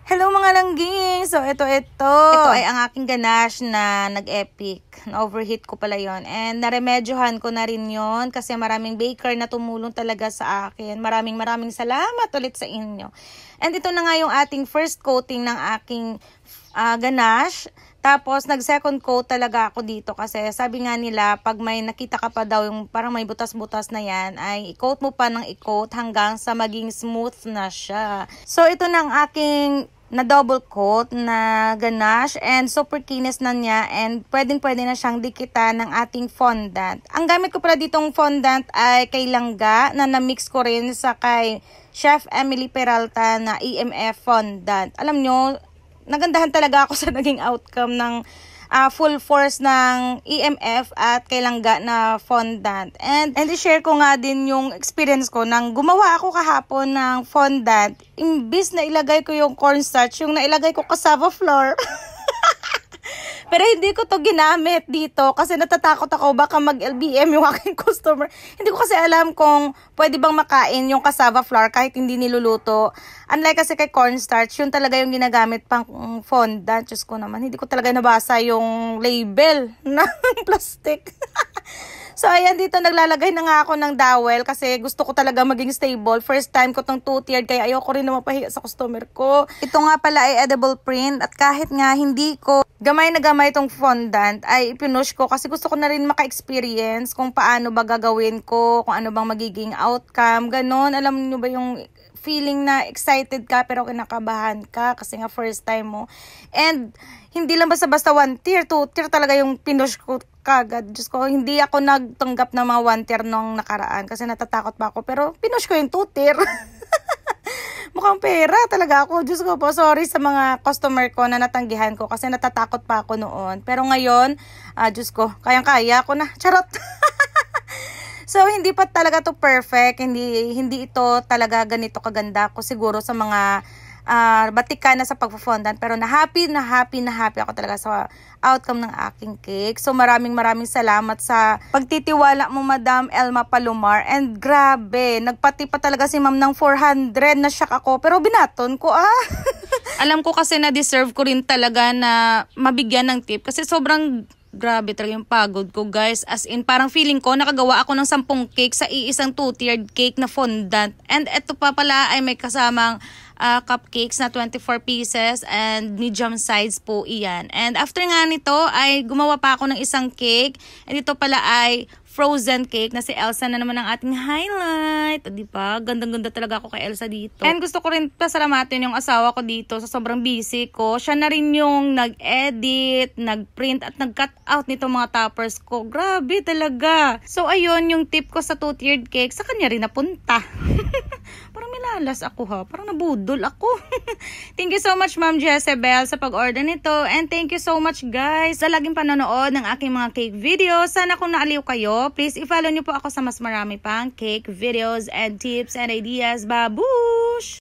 Hello mga langging! So, ito. Ito ay ang aking ganache na nag-epic. Na-overheat ko pala yon. And naremedyohan ko na rin yon kasi maraming baker na tumulong talaga sa akin. Maraming salamat ulit sa inyo. And ito na nga yung ating first coating ng aking ganache. Tapos, nag-second coat talaga ako dito kasi sabi nga nila, pag may nakita ka pa daw yung parang may butas-butas na yan, ay i-coat mo pa ng i-coat hanggang sa maging smooth na siya. So, ito na ang aking na double coat na ganache and super kinis na niya and pwedeng na siyang dikitan ng ating fondant. Ang gamit ko pala ditong fondant ay kay Langga na na-mix ko rin sa kay Chef Emily Peralta na EMF fondant. Alam nyo, nagandahan talaga ako sa naging outcome ng full force ng EMF at kay Langga na fondant. And i-share ko nga din yung experience ko nang gumawa ako kahapon ng fondant. Imbis na ilagay ko yung cornstarch, yung nailagay ko cassava flour. Pero hindi ko to ginamit dito kasi natatakot ako baka mag-LBM yung aking customer. Hindi ko kasi alam kung pwede bang makain yung cassava flour kahit hindi niluluto. Unlike kasi kay cornstarch, yun talaga yung ginagamit pang fondant. Diyos ko naman, hindi ko talaga nabasa yung label ng plastic. So, ayan, dito naglalagay na nga ako ng dowel kasi gusto ko talaga maging stable. First time ko tong two-tiered kaya ayoko rin na mapahiya sa customer ko. Ito nga pala ay edible print at kahit nga hindi ko gamay na gamay itong fondant ay ipinush ko kasi gusto ko na rin maka-experience kung paano ba gagawin ko, kung ano bang magiging outcome, ganon. Alam niyo ba yung feeling na excited ka pero kinakabahan ka kasi nga first time mo. And hindi lang basta-basta 1 tier, 2 tier talaga yung pinush ko kagad. Diyos ko, hindi ako nagtanggap ng mga 1 tier nung nakaraan kasi natatakot pa ako. Pero pinush ko yung 2 tier. Mukhang pera talaga ako. Diyos ko po, sorry sa mga customer ko na natanggihan ko kasi natatakot pa ako noon. Pero ngayon, Diyos ko, kayang-kaya ako na. Charot! So, hindi pa talaga to perfect. Hindi ito talaga ganito kaganda ko siguro sa mga batika na sa pagpo-fondant. Pero happy ako talaga sa outcome ng aking cake. So, maraming salamat sa pagtitiwala mo, Madam Elma Palomar. And grabe, nagpati pa talaga si Ma'am ng 400. Na-shock ako. Pero binaton ko, Alam ko kasi na deserve ko rin talaga na mabigyan ng tip. Kasi sobrang grabe talaga yung pagod ko, guys. As in, parang feeling ko, nakagawa ako ng 10 cake sa iisang 2-tiered cake na fondant. And eto pa pala ay may kasamang cupcakes na 24 pieces and medium size po iyan. And after nga nito, ay gumawa pa ako ng isang cake. And ito pala ay frozen cake na si Elsa na naman ang ating highlight. Di ba? Gandang-ganda talaga ako kay Elsa dito. And gusto ko rin pasalamatin yung asawa ko dito sa sobrang busy ko. Siya na rin yung nag-edit, nag-print at nag-cut out nito mga toppers ko. Grabe talaga. So, ayun yung tip ko sa 2-tiered cake. Sa kanya rin napunta. Parang milalas ako ha. Parang nabudol ako. Thank you so much, Ma'am Jezebel, sa pag-order nito. And thank you so much, guys, sa laging panonood ng aking mga cake videos. Sana kung naaliw kayo, please i-follow niyo po ako sa mas marami pang cake videos and tips and ideas. Babush!